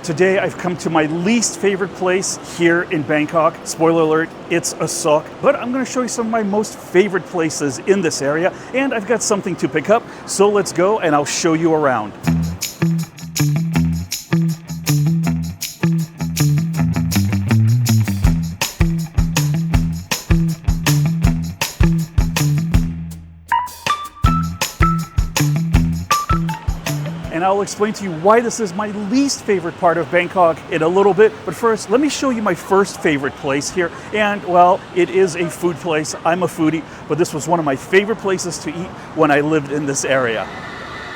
Today I've come to my least favorite place here in Bangkok. Spoiler alert, it's Asoke. But I'm going to show you some of my most favorite places in this area, and I've got something to pick up. So let's go and I'll show you around. And I'll explain to you why this is my least favorite part of Bangkok in a little bit. But first, let me show you my first favorite place here. And well, it is a food place. I'm a foodie, but this was one of my favorite places to eat when I lived in this area.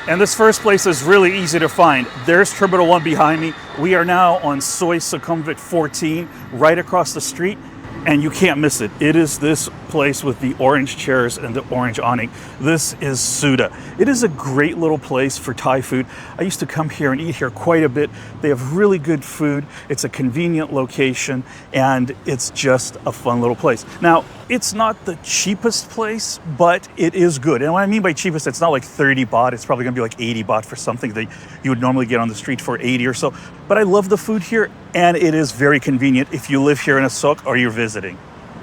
And this first place is really easy to find. There's Terminal 1 behind me. We are now on Soy Sukhumvit 14, right across the street. And you can't miss it. It is this place with the orange chairs and the orange awning. This is Suda. It is a great little place for Thai food. I used to come here and eat here quite a bit. They have really good food. It's a convenient location, and it's just a fun little place. Now, it's not the cheapest place, but it is good. And what I mean by cheapest, it's not like 30 baht. It's probably gonna be like 80 baht for something that you would normally get on the street for 80 or so. But I love the food here, and it is very convenient if you live here in Asoke or you're visiting.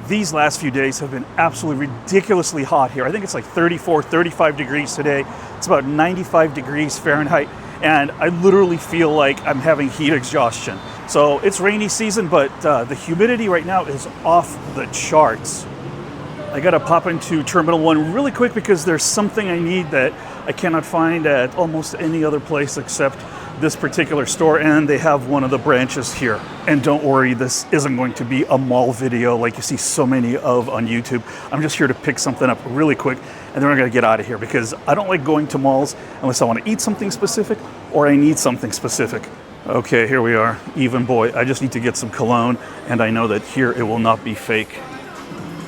These last few days have been absolutely ridiculously hot here. I think it's like 34, 35 degrees today. It's about 95 degrees Fahrenheit, and I literally feel like I'm having heat exhaustion. So it's rainy season, but the humidity right now is off the charts. I gotta pop into Terminal 1 really quick because there's something I need that I cannot find at almost any other place except this particular store, and they have one of the branches here. And don't worry, this isn't going to be a mall video like you see so many of on YouTube. I'm just here to pick something up really quick, and then we're gonna get out of here because I don't like going to malls unless I want to eat something specific or I need something specific. Okay, here we are. Even boy, I just need to get some cologne, and I know that here it will not be fake.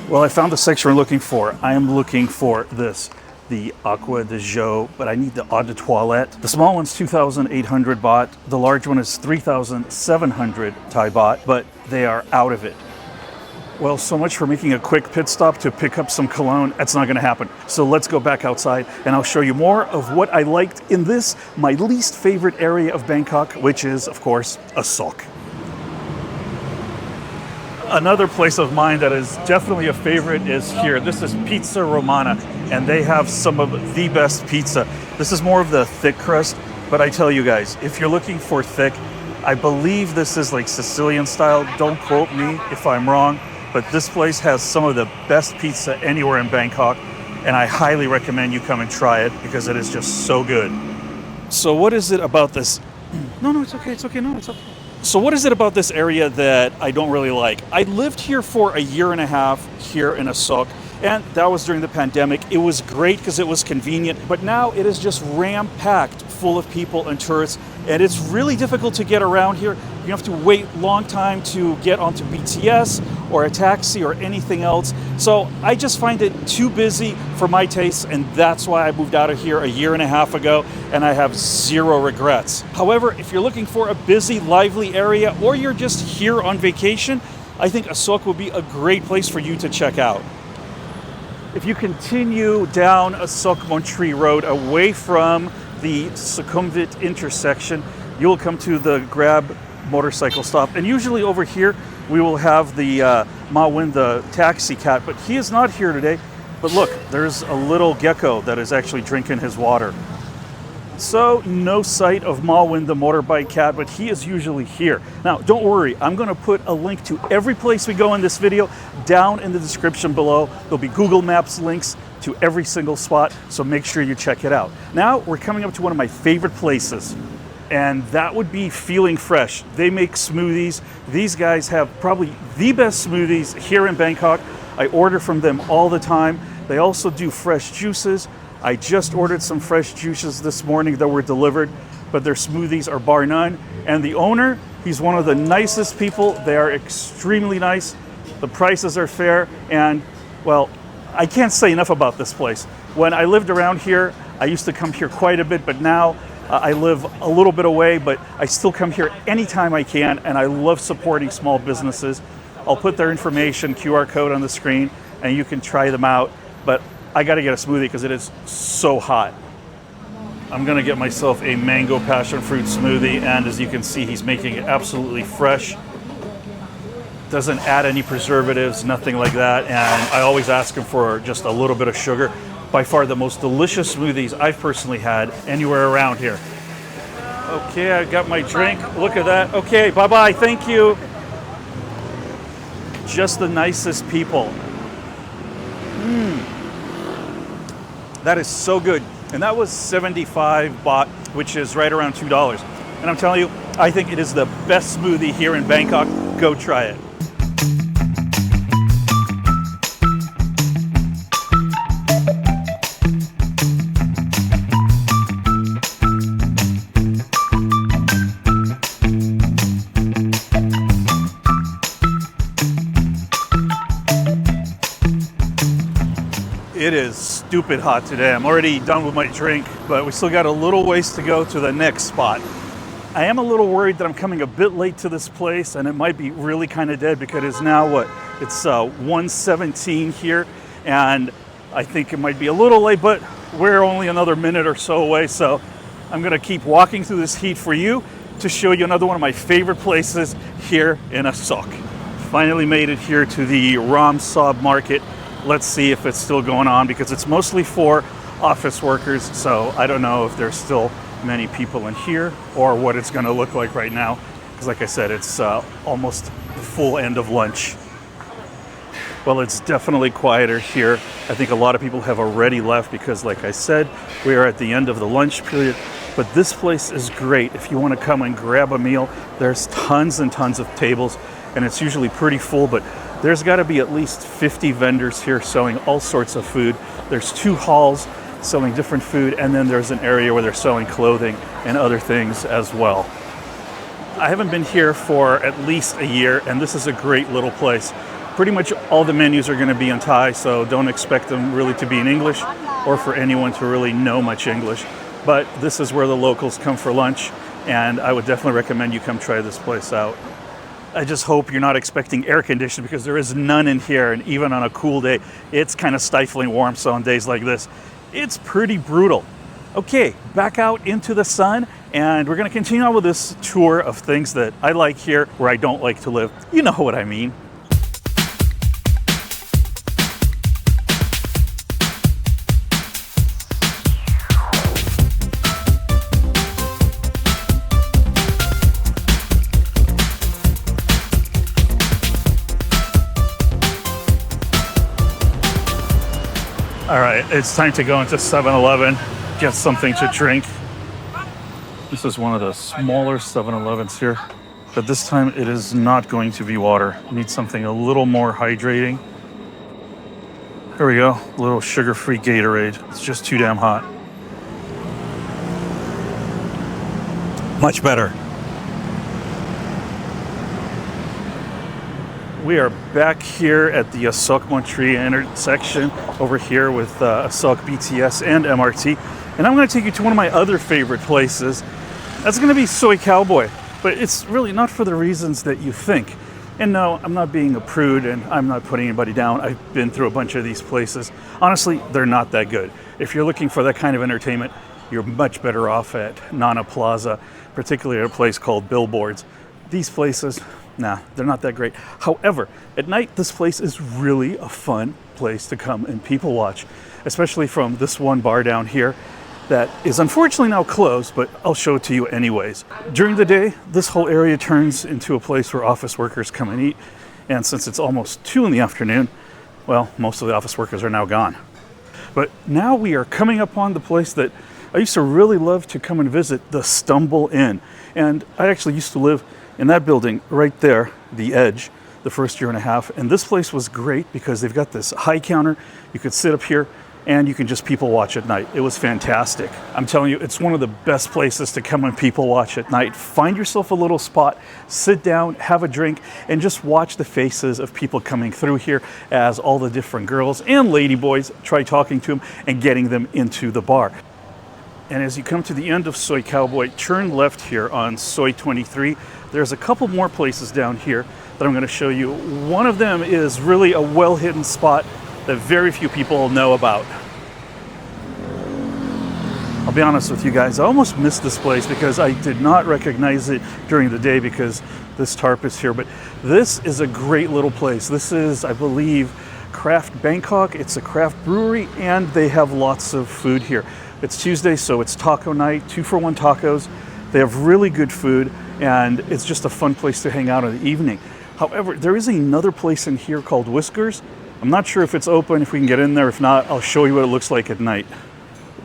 Well, I found the section we're looking for. I am looking for this, the Aqua de Jo, but I need the Eau de Toilette. The small one's 2,800 baht. The large one is 3,700 Thai baht, but they are out of it. Well, so much for making a quick pit stop to pick up some cologne. That's not gonna happen. So let's go back outside and I'll show you more of what I liked in this, my least favorite area of Bangkok, which is, of course, Asoke. Another place of mine that is definitely a favorite is here. This is Pizza Romana, and they have some of the best pizza. This is more of the thick crust, but I tell you guys, if you're looking for thick, I believe this is like Sicilian style. Don't quote me if I'm wrong, but this place has some of the best pizza anywhere in Bangkok, and I highly recommend you come and try it because it is just so good. So what is it about this? No, it's okay, no, it's okay. So what is it about this area that I don't really like? I lived here for a year and a half here in Asoke, and that was during the pandemic. It was great because it was convenient, but now it is just ram-packed full of people and tourists, and it's really difficult to get around here. You have to wait a long time to get onto BTS or a taxi or anything else. So I just find it too busy for my tastes, and that's why I moved out of here a year and a half ago, and I have zero regrets. However, if you're looking for a busy, lively area, or you're just here on vacation, I think Asoke would be a great place for you to check out. If you continue down Asoke Montri Road away from the Sukhumvit intersection, you'll come to the Grab motorcycle stop. And usually over here, we will have the Ma Win, the taxi cat, but he is not here today. But look, there's a little gecko that is actually drinking his water. So no sight of Ma Win, the motorbike cat, but he is usually here. Now, don't worry, I'm gonna put a link to every place we go in this video down in the description below. There'll be Google Maps links to every single spot, so make sure you check it out. Now, we're coming up to one of my favorite places, and that would be Feeling Fresh. They make smoothies. These guys have probably the best smoothies here in Bangkok. I order from them all the time. They also do fresh juices. I just ordered some fresh juices this morning that were delivered, but their smoothies are bar none. And the owner, he's one of the nicest people. They are extremely nice. The prices are fair, and well, I can't say enough about this place. When I lived around here, I used to come here quite a bit, but now I live a little bit away, but I still come here anytime I can, and I love supporting small businesses. I'll put their information, QR code on the screen, and you can try them out. But I gotta get a smoothie because it is so hot. I'm gonna get myself a mango passion fruit smoothie, and as you can see, he's making it absolutely fresh. Doesn't add any preservatives, nothing like that, and I always ask him for just a little bit of sugar. By far the most delicious smoothies I've personally had anywhere around here. Okay, I got my drink. Look at that. Okay, bye-bye, thank you. Just the nicest people. That is so good. And that was 75 baht, which is right around $2. And I'm telling you, I think it is the best smoothie here in Bangkok. Go try it. It is stupid hot today. I'm already done with my drink, but we still got a little ways to go to the next spot. I am a little worried that I'm coming a bit late to this place, and it might be really kind of dead because it's now what? It's 1:17 here, and I think it might be a little late, but we're only another minute or so away, so I'm gonna keep walking through this heat for you to show you another one of my favorite places here in Asoke. Finally made it here to the Saab market. Let's see if it's still going on because it's mostly for office workers. So I don't know if there's still many people in here or what it's going to look like right now. Because like I said, it's almost the full end of lunch. Well, it's definitely quieter here. I think a lot of people have already left because like I said, we are at the end of the lunch period. But this place is great. If you want to come and grab a meal, there's tons and tons of tables and it's usually pretty full, but there's got to be at least 50 vendors here selling all sorts of food. There's 2 halls selling different food, and then there's an area where they're selling clothing and other things as well. I haven't been here for at least a year, and this is a great little place. Pretty much all the menus are going to be in Thai, so don't expect them really to be in English or for anyone to really know much English. But this is where the locals come for lunch, and I would definitely recommend you come try this place out. I just hope you're not expecting air conditioning because there is none in here, and even on a cool day, it's kind of stifling warm, so on days like this, it's pretty brutal. Okay, back out into the sun, and we're gonna continue on with this tour of things that I like here where I don't like to live. You know what I mean. All right, it's time to go into 7-Eleven, get something to drink. This is one of the smaller 7-Elevens here, but this time it is not going to be water. I need something a little more hydrating. Here we go, a little sugar-free Gatorade. It's just too damn hot. Much better. We are back here at the Asoke Montreal intersection over here with Asoke, BTS and MRT. And I'm going to take you to one of my other favorite places. That's going to be Soy Cowboy. But it's really not for the reasons that you think. And no, I'm not being a prude and I'm not putting anybody down. I've been through a bunch of these places. Honestly, they're not that good. If you're looking for that kind of entertainment, you're much better off at Nana Plaza, particularly at a place called Billboards. These places, nah, they're not that great. However, at night, this place is really a fun place to come and people watch, especially from this one bar down here that is unfortunately now closed, but I'll show it to you anyways. During the day, this whole area turns into a place where office workers come and eat. And since it's almost 2 in the afternoon, well, most of the office workers are now gone. But now we are coming upon the place that I used to really love to come and visit, the Stumble Inn. And I actually used to live in that building right there, the Edge, the first year and a half. And this place was great because they've got this high counter. You could sit up here and you can just people watch at night. It was fantastic. I'm telling you, it's one of the best places to come and people watch at night. Find yourself a little spot, sit down, have a drink, and just watch the faces of people coming through here as all the different girls and ladyboys try talking to them and getting them into the bar. And as you come to the end of Soy Cowboy, turn left here on Soy 23. There's a couple more places down here that I'm going to show you. One of them is really a well-hidden spot that very few people know about. I'll be honest with you guys, I almost missed this place because I did not recognize it during the day because this tarp is here. But this is a great little place. This is, I believe, Craft Bangkok. It's a craft brewery and they have lots of food here. It's Tuesday, so it's taco night, 2-for-1 tacos. They have really good food and it's just a fun place to hang out in the evening. However, there is another place in here called Whiskers. I'm not sure if it's open, if we can get in there. If not, I'll show you what it looks like at night.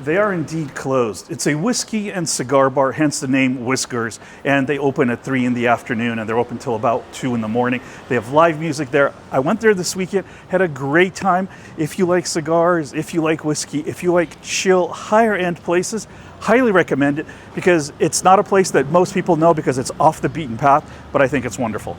They are indeed closed. It's a whiskey and cigar bar, hence the name Whiskers, and they open at 3 in the afternoon and they're open till about 2 in the morning. They have live music there. I went there this weekend, had a great time. If you like cigars, if you like whiskey, if you like chill, higher end places, highly recommend it because it's not a place that most people know because it's off the beaten path, but I think it's wonderful.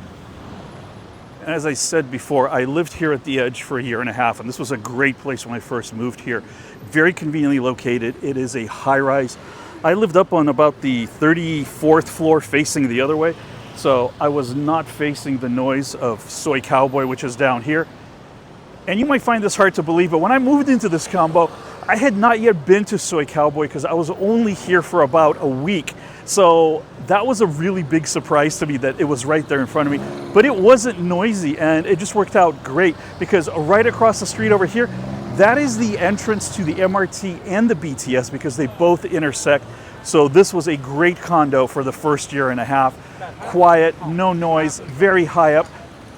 As I said before, I lived here at the Edge for a year and a half, and this was a great place when I first moved here. Very conveniently located. It is a high-rise. I lived up on about the 34th floor facing the other way, so I was not facing the noise of Soy Cowboy, which is down here. And you might find this hard to believe, but when I moved into this combo, I had not yet been to Soy Cowboy because I was only here for about a week. So that was a really big surprise to me that it was right there in front of me. But it wasn't noisy and it just worked out great because right across the street over here, that is the entrance to the MRT and the BTS because they both intersect. So this was a great condo for the first year and a half. Quiet, no noise, very high up,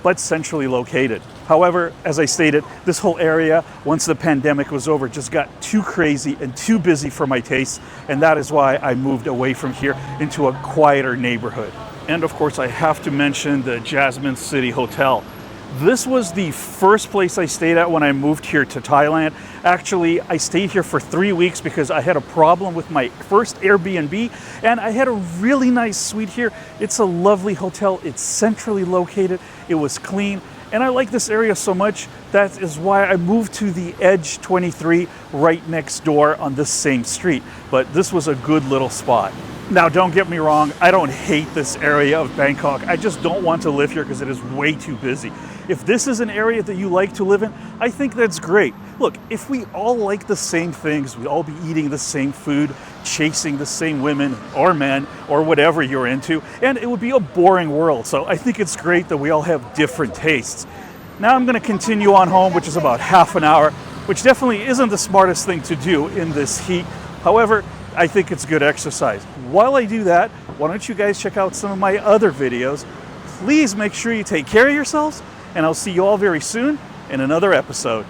but centrally located. However, as I stated, this whole area, once the pandemic was over, just got too crazy and too busy for my tastes, and that is why I moved away from here into a quieter neighborhood. And of course, I have to mention the Jasmine City Hotel. This was the first place I stayed at when I moved here to Thailand. Actually, I stayed here for 3 weeks because I had a problem with my first Airbnb, and I had a really nice suite here. It's a lovely hotel. It's centrally located. It was clean. And I like this area so much, that is why I moved to the Edge 23 right next door on this same street. But this was a good little spot. Now, don't get me wrong, I don't hate this area of Bangkok. I just don't want to live here because it is way too busy. If this is an area that you like to live in, I think that's great. Look, if we all like the same things, we'd all be eating the same food, chasing the same women or men or whatever you're into, and it would be a boring world. So I think it's great that we all have different tastes. Now I'm going to continue on home, which is about half an hour, which definitely isn't the smartest thing to do in this heat. However, I think it's good exercise. While I do that, why don't you guys check out some of my other videos? Please make sure you take care of yourselves, and I'll see you all very soon in another episode.